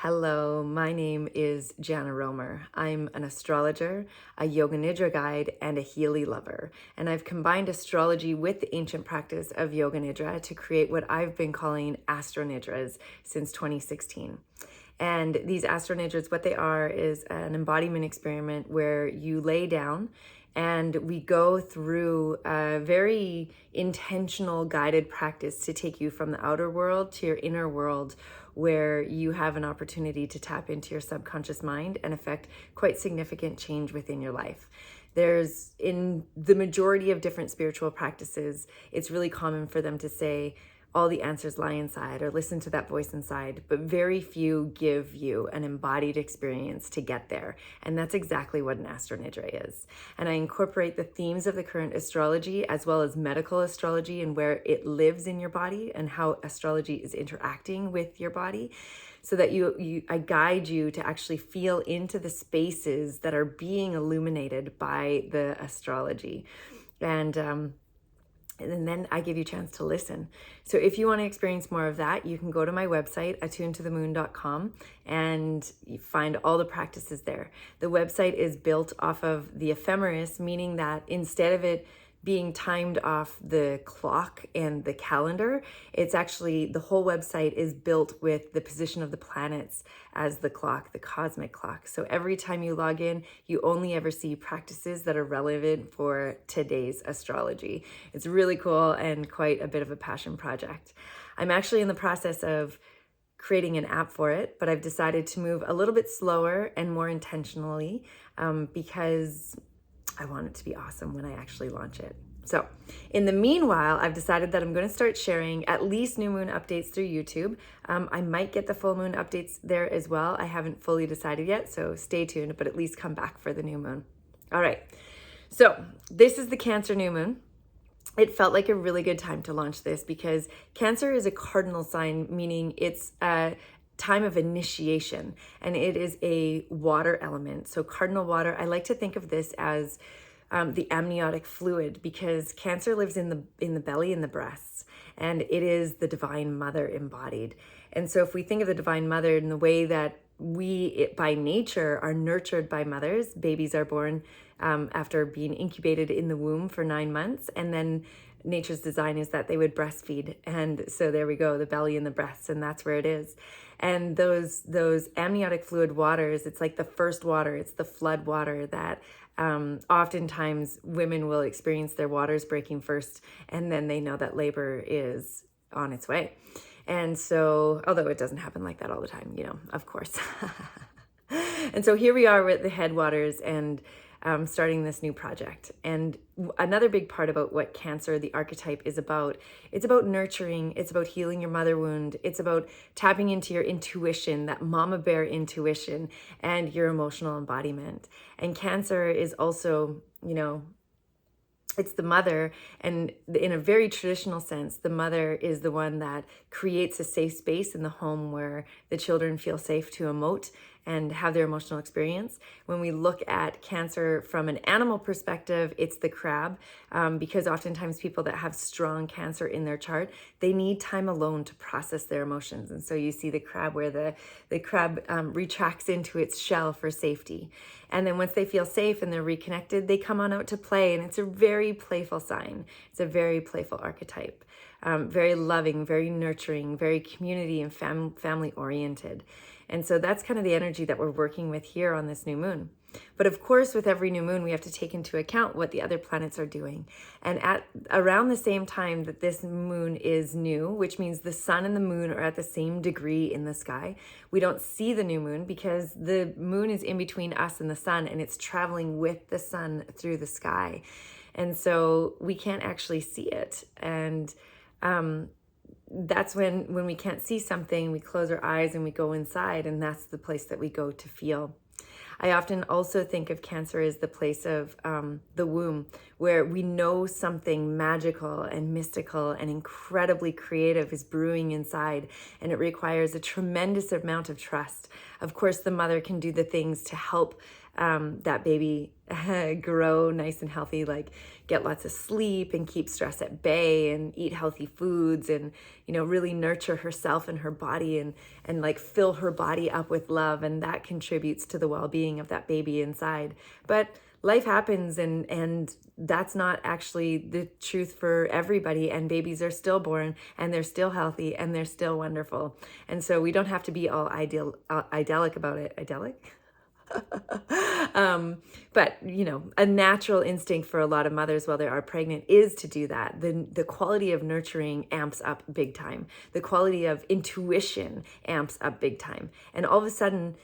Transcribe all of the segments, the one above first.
Hello, my name is Jana Roemer. I'm an astrologer, a Yoga Nidra guide, and a Healy lover. And I've combined astrology with the ancient practice of Yoga Nidra to create what I've been calling Astro Nidras since 2016. And these Astro Nidras, what they are is an embodiment experiment where you lay down and we go through a very intentional guided practice to take you from the outer world to your inner world, where you have an opportunity to tap into your subconscious mind and affect quite significant change within your life. There's, in the majority of different spiritual practices, it's really common for them to say, all the answers lie inside, or listen to that voice inside, but very few give you an embodied experience to get there. And that's exactly what an Astro Nidra is. And I incorporate the themes of the current astrology as well as medical astrology and where it lives in your body and how astrology is interacting with your body, so that I guide you to actually feel into the spaces that are being illuminated by the astrology. And then I give you a chance to listen. So if you want to experience more of that, you can go to my website, attunetothemoon.com, and you find all the practices there. The website is built off of the ephemeris, meaning that instead of it being timed off the clock and the calendar, it's actually, the whole website is built with the position of the planets as the clock, the cosmic clock. So every time you log in, you only ever see practices that are relevant for today's astrology. It's really cool and quite a bit of a passion project. I'm actually in the process of creating an app for it, but I've decided to move a little bit slower and more intentionally because I want it to be awesome when I actually launch it. So in the meanwhile, I've decided that I'm going to start sharing at least new moon updates through YouTube. I might get the full moon updates there as well. I haven't fully decided yet, so stay tuned, but at least come back for the new moon. All right. So this is the Cancer new moon. It felt like a really good time to launch this because Cancer is a cardinal sign, meaning it's a time of initiation, and it is a water element. So cardinal water, I like to think of this as the amniotic fluid, because Cancer lives in the belly and the breasts, and it is the divine mother embodied. And so if we think of the divine mother in the way that by nature are nurtured by mothers, babies are born after being incubated in the womb for 9 months, and then nature's design is that they would breastfeed. And so there we go, the belly and the breasts, and that's where it is. And those amniotic fluid waters, it's like the first water, it's the flood water that oftentimes women will experience their waters breaking first, and then they know that labor is on its way. And so, although it doesn't happen like that all the time, of course. And so here we are with the headwaters and starting this new project. And another big part about what Cancer, the archetype, is about, it's about nurturing, it's about healing your mother wound, it's about tapping into your intuition, that mama bear intuition, and your emotional embodiment. And Cancer is also, it's the mother, and in a very traditional sense, the mother is the one that creates a safe space in the home where the children feel safe to emote and have their emotional experience. When we look at Cancer from an animal perspective, it's the crab, because oftentimes people that have strong Cancer in their chart, they need time alone to process their emotions. And so you see the crab where the crab retracts into its shell for safety. And then once they feel safe and they're reconnected, they come on out to play. And it's a very playful sign. It's a very playful archetype, very loving, very nurturing, very community and family oriented. And so that's kind of the energy that we're working with here on this new moon. But of course, with every new moon, we have to take into account what the other planets are doing. And at around the same time that this moon is new, which means the sun and the moon are at the same degree in the sky, we don't see the new moon because the moon is in between us and the sun, and it's traveling with the sun through the sky. And so we can't actually see it. And that's when we can't see something, we close our eyes and we go inside, and that's the place that we go to feel. I often also think of Cancer as the place of the womb, where we know something magical and mystical and incredibly creative is brewing inside, and it requires a tremendous amount of trust. Of course, the mother can do the things to help that baby grow nice and healthy, like get lots of sleep and keep stress at bay and eat healthy foods and, really nurture herself and her body and like fill her body up with love. And that contributes to the well-being of that baby inside. But life happens and that's not actually the truth for everybody, and babies are still born and they're still healthy and they're still wonderful. And so we don't have to be all idyllic about it. Idyllic? But a natural instinct for a lot of mothers while they are pregnant is to do that. The quality of nurturing amps up big time. The quality of intuition amps up big time. And all of a sudden,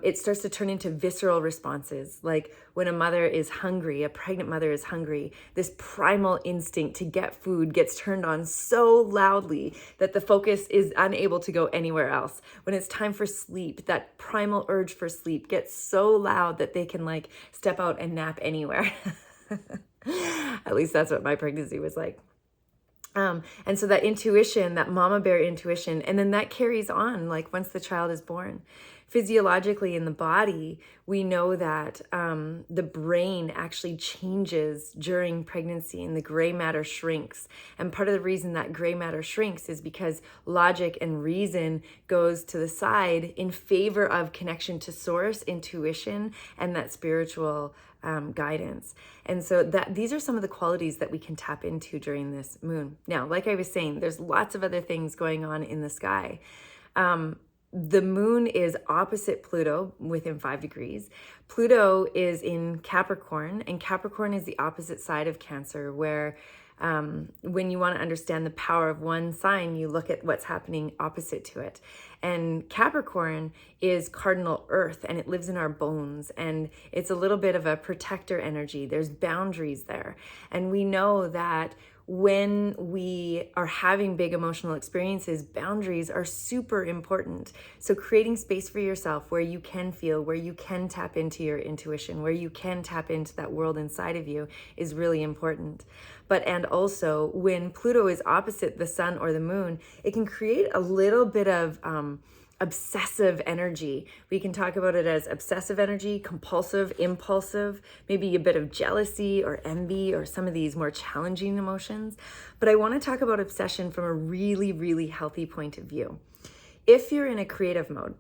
it starts to turn into visceral responses. Like when a mother is hungry, a pregnant mother is hungry, this primal instinct to get food gets turned on so loudly that the focus is unable to go anywhere else. When it's time for sleep, that primal urge for sleep gets so loud that they can like step out and nap anywhere. At least that's what my pregnancy was like. And so that intuition, that mama bear intuition, and then that carries on like once the child is born. Physiologically in the body, we know that the brain actually changes during pregnancy and the gray matter shrinks. And part of the reason that gray matter shrinks is because logic and reason goes to the side in favor of connection to source, intuition, and that spiritual guidance. And so these are some of the qualities that we can tap into during this moon. Now, like I was saying, there's lots of other things going on in the sky. The moon is opposite Pluto within 5 degrees. Pluto is in Capricorn, and Capricorn is the opposite side of Cancer, where when you want to understand the power of one sign, you look at what's happening opposite to it. And Capricorn is cardinal earth, and it lives in our bones, and it's a little bit of a protector energy. There's boundaries there. And we know that when we are having big emotional experiences, boundaries are super important. So creating space for yourself where you can feel, where you can tap into your intuition, where you can tap into that world inside of you is really important. And also when Pluto is opposite the sun or the moon, it can create a little bit of obsessive energy. We can talk about it as obsessive energy, compulsive, impulsive, maybe a bit of jealousy or envy or some of these more challenging emotions. But I want to talk about obsession from a really, really healthy point of view. If you're in a creative mode,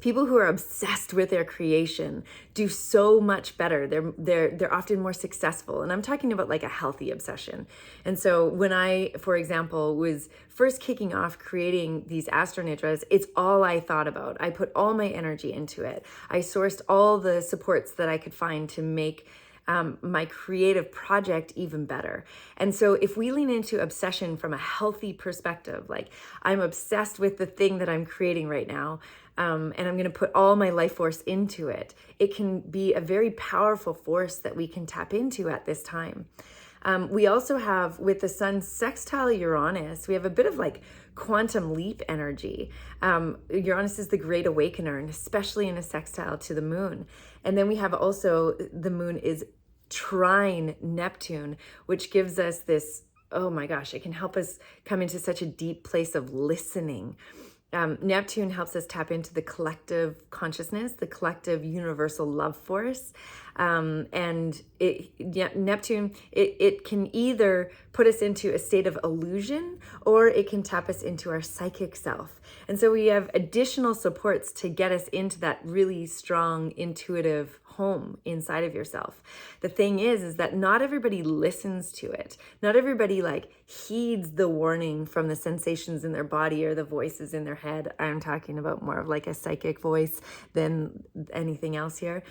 people who are obsessed with their creation do so much better. They're often more successful. And I'm talking about like a healthy obsession. And so when I, for example, was first kicking off creating these Astronidras, it's all I thought about. I put all my energy into it. I sourced all the supports that I could find to make my creative project even better. And so if we lean into obsession from a healthy perspective, like I'm obsessed with the thing that I'm creating right now, and I'm going to put all my life force into it, it can be a very powerful force that we can tap into at this time. We also have, with the sun sextile Uranus, we have a bit of like quantum leap energy. Uranus is the great awakener, and especially in a sextile to the moon. And then we have also, the moon is trine Neptune, which gives us this, oh my gosh, it can help us come into such a deep place of listening. Neptune helps us tap into the collective consciousness, the collective universal love force. And Neptune, it can either put us into a state of illusion or it can tap us into our psychic self. And so we have additional supports to get us into that really strong intuitive home inside of yourself. The thing is that not everybody listens to it. Not everybody like heeds the warning from the sensations in their body or the voices in their head. I'm talking about more of like a psychic voice than anything else here.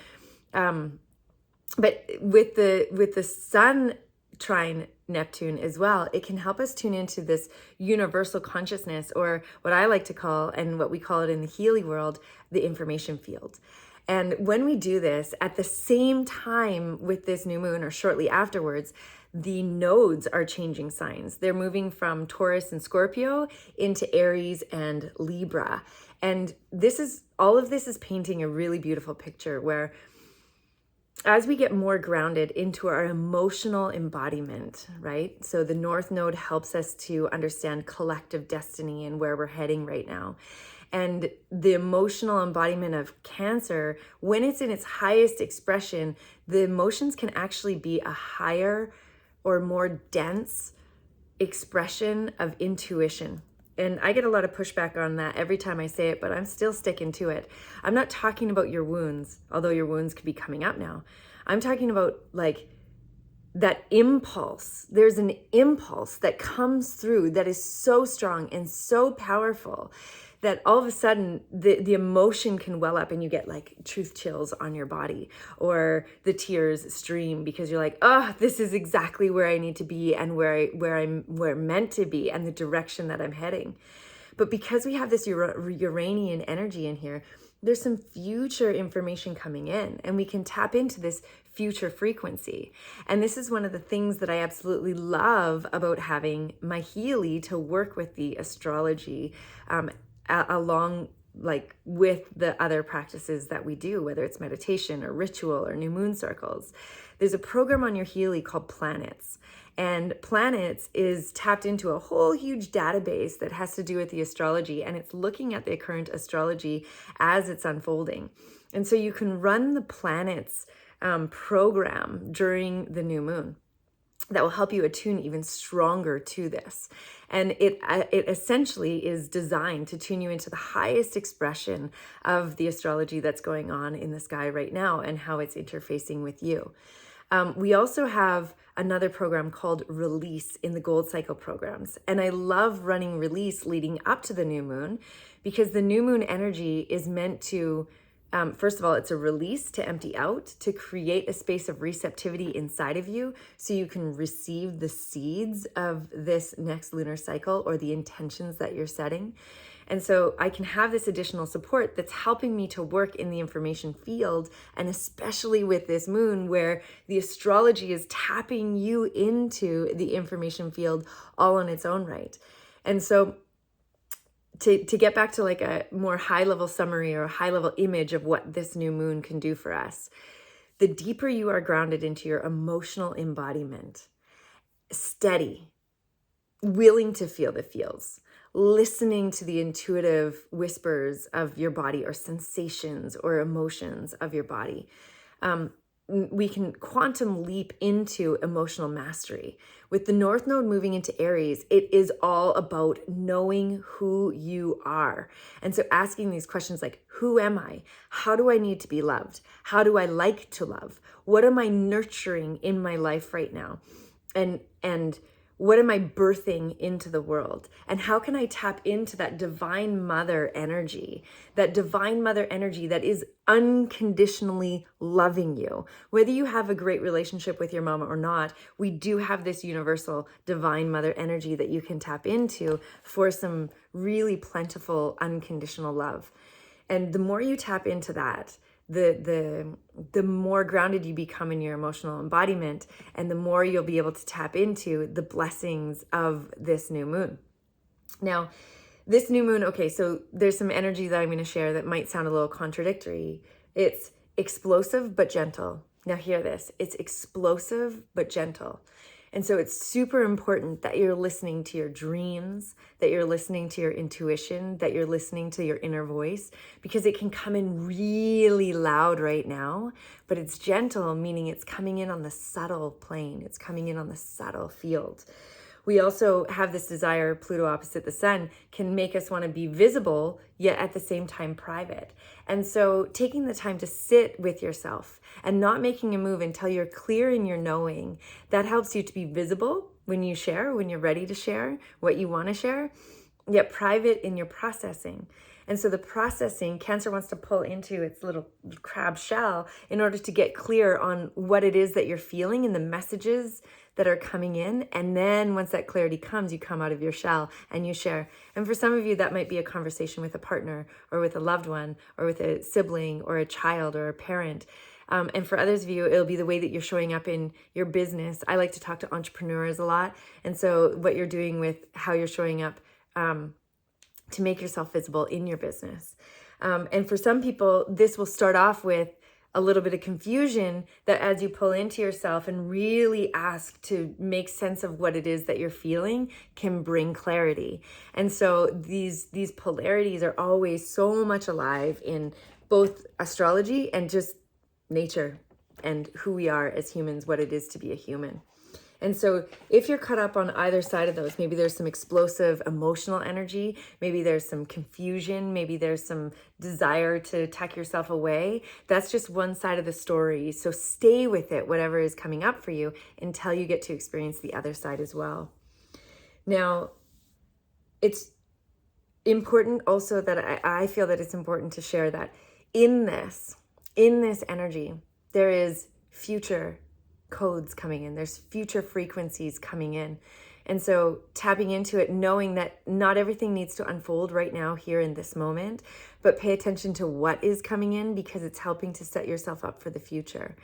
But with the sun trine Neptune as well, it can help us tune into this universal consciousness, or what I like to call, and what we call it in the Healy world, the information field. And when we do this at the same time with this new moon or shortly afterwards, the nodes are changing signs. They're moving from Taurus and Scorpio into Aries and Libra. And all of this is painting a really beautiful picture where as we get more grounded into our emotional embodiment, right? So the North Node helps us to understand collective destiny and where we're heading right now. And the emotional embodiment of Cancer, when it's in its highest expression, the emotions can actually be a higher or more dense expression of intuition. And I get a lot of pushback on that every time I say it, but I'm still sticking to it. I'm not talking about your wounds, although your wounds could be coming up now. I'm talking about like that impulse. There's an impulse that comes through that is so strong and so powerful that all of a sudden the emotion can well up and you get like truth chills on your body, or the tears stream because you're like, oh, this is exactly where I need to be and where I'm meant to be and the direction that I'm heading. But because we have this Uranian energy in here, there's some future information coming in, and we can tap into this future frequency. And this is one of the things that I absolutely love about having my Healy to work with the astrology along like with the other practices that we do, whether it's meditation or ritual or new moon circles. There's a program on your Healy called Planets. And Planets is tapped into a whole huge database that has to do with the astrology, and it's looking at the current astrology as it's unfolding. And so you can run the Planets program during the new moon. That will help you attune even stronger to this. And it essentially is designed to tune you into the highest expression of the astrology that's going on in the sky right now and how it's interfacing with you. We also have another program called Release in the Gold Cycle programs. And I love running Release leading up to the new moon because the new moon energy is meant to first of all, it's a release to empty out, to create a space of receptivity inside of you so you can receive the seeds of this next lunar cycle or the intentions that you're setting. And so I can have this additional support that's helping me to work in the information field, and especially with this moon where the astrology is tapping you into the information field all on its own right. And so to get back to like a more high level summary or a high level image of what this new moon can do for us, the deeper you are grounded into your emotional embodiment, steady, willing to feel the feels, listening to the intuitive whispers of your body or sensations or emotions of your body, we can quantum leap into emotional mastery. With the North Node moving into Aries, it is all about knowing who you are. And so asking these questions like, who am I? How do I need to be loved? How do I like to love? What am I nurturing in my life right now? And what am I birthing into the world? And how can I tap into that divine mother energy that is unconditionally loving you? Whether you have a great relationship with your mama or not, we do have this universal divine mother energy that you can tap into for some really plentiful, unconditional love. And the more you tap into that, the more grounded you become in your emotional embodiment, and the more you'll be able to tap into the blessings of this new moon. Now, this new moon, okay, so there's some energy that I'm going to share that might sound a little contradictory. It's explosive but gentle. Now hear this. It's explosive but gentle. And so it's super important that you're listening to your dreams, that you're listening to your intuition, that you're listening to your inner voice, because it can come in really loud right now, but it's gentle, meaning it's coming in on the subtle plane. It's coming in on the subtle field. We also have this desire, Pluto opposite the sun, can make us want to be visible, yet at the same time private. And so taking the time to sit with yourself and not making a move until you're clear in your knowing, that helps you to be visible when you share, when you're ready to share what you want to share, yet private in your processing. And so the processing, Cancer wants to pull into its little crab shell in order to get clear on what it is that you're feeling and the messages that are coming in. And then once that clarity comes, you come out of your shell and you share. And for some of you, that might be a conversation with a partner or with a loved one or with a sibling or a child or a parent. And for others of you, it'll be the way that you're showing up in your business. I like to talk to entrepreneurs a lot. And so what you're doing with how you're showing up to make yourself visible in your business. And for some people, this will start off with a little bit of confusion, that as you pull into yourself and really ask to make sense of what it is that you're feeling, can bring clarity. And so these polarities are always so much alive in both astrology and just nature and who we are as humans, what it is to be a human. And so if you're caught up on either side of those, maybe there's some explosive emotional energy, maybe there's some confusion, maybe there's some desire to tuck yourself away. That's just one side of the story. So stay with it, whatever is coming up for you, until you get to experience the other side as well. Now, it's important also that I feel that it's important to share that in this energy, there is future codes coming in. There's future frequencies coming in. And so tapping into it, knowing that not everything needs to unfold right now here in this moment, but pay attention to what is coming in, because it's helping to set yourself up for the future.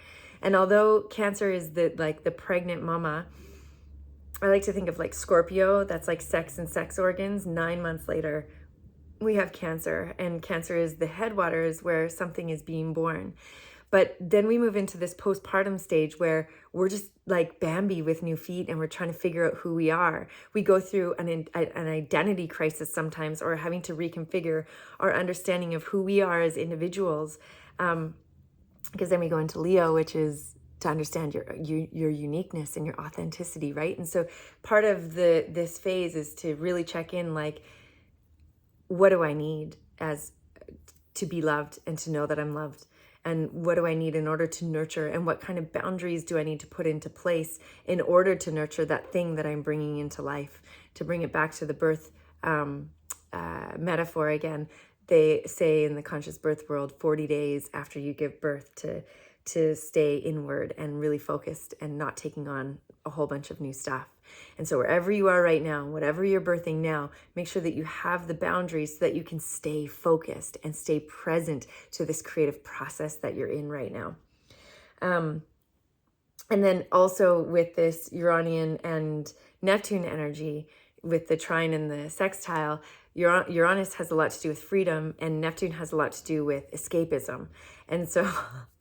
And although Cancer is the pregnant mama, I like to think of like Scorpio, that's like sex and sex organs. 9 months later, we have Cancer, and Cancer is the headwaters where something is being born. But then we move into this postpartum stage where we're just like Bambi with new feet, and we're trying to figure out who we are. We go through an identity crisis sometimes, or having to reconfigure our understanding of who we are as individuals. Because then we go into Leo, which is to understand your uniqueness and your authenticity, right? And so part of this phase is to really check in, like, what do I need as to be loved and to know that I'm loved? And what do I need in order to nurture? And what kind of boundaries do I need to put into place in order to nurture that thing that I'm bringing into life? To bring it back to the birth metaphor again, they say in the conscious birth world, 40 days after you give birth to stay inward and really focused and not taking on a whole bunch of new stuff. And so wherever you are right now, whatever you're birthing now, make sure that you have the boundaries so that you can stay focused and stay present to this creative process that you're in right now. And then also with this Uranian and Neptune energy, with the trine and the sextile, Uranus has a lot to do with freedom, and Neptune has a lot to do with escapism. And so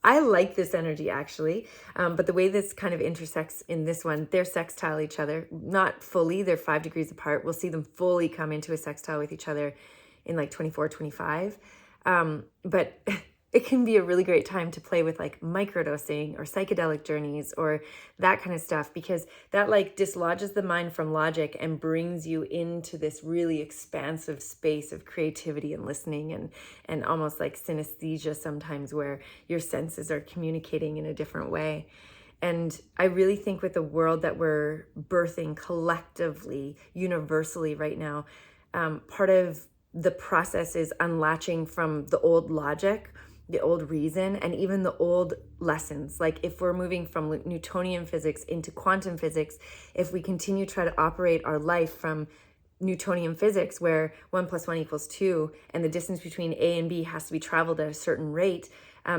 I like this energy actually, but the way this kind of intersects in this one, they're sextile each other, not fully, they're 5 degrees apart. We'll see them fully come into a sextile with each other in like 24, 25. But it can be a really great time to play with like microdosing or psychedelic journeys or that kind of stuff, because that like dislodges the mind from logic and brings you into this really expansive space of creativity and listening and almost like synesthesia sometimes, where your senses are communicating in a different way. And I really think with the world that we're birthing collectively, universally right now, part of the process is unlatching from the old logic, the old reason, and even the old lessons. Like if we're moving from Newtonian physics into quantum physics, if we continue to try to operate our life from Newtonian physics, where 1 + 1 = 2, and the distance between A and B has to be traveled at a certain rate,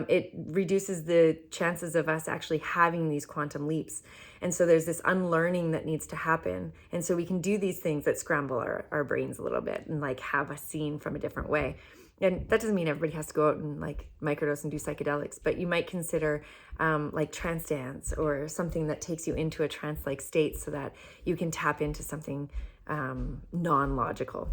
it reduces the chances of us actually having these quantum leaps. And so there's this unlearning that needs to happen. And so we can do these things that scramble our brains a little bit and like have us seen from a different way. And that doesn't mean everybody has to go out and like microdose and do psychedelics, but you might consider like trance dance or something that takes you into a trance-like state so that you can tap into something non-logical.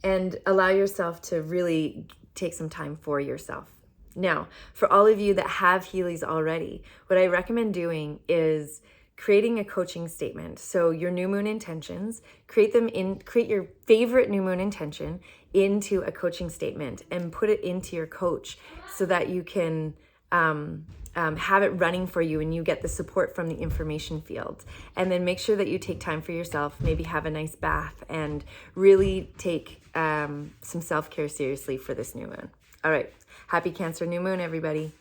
And allow yourself to really take some time for yourself. Now, for all of you that have Healys already, what I recommend doing is creating a coaching statement. So your new moon intentions, create your favorite new moon intention into a coaching statement and put it into your coach so that you can have it running for you and you get the support from the information field. And then make sure that you take time for yourself, maybe have a nice bath, and really take some self-care seriously for this new moon. All right. Happy Cancer new moon, everybody.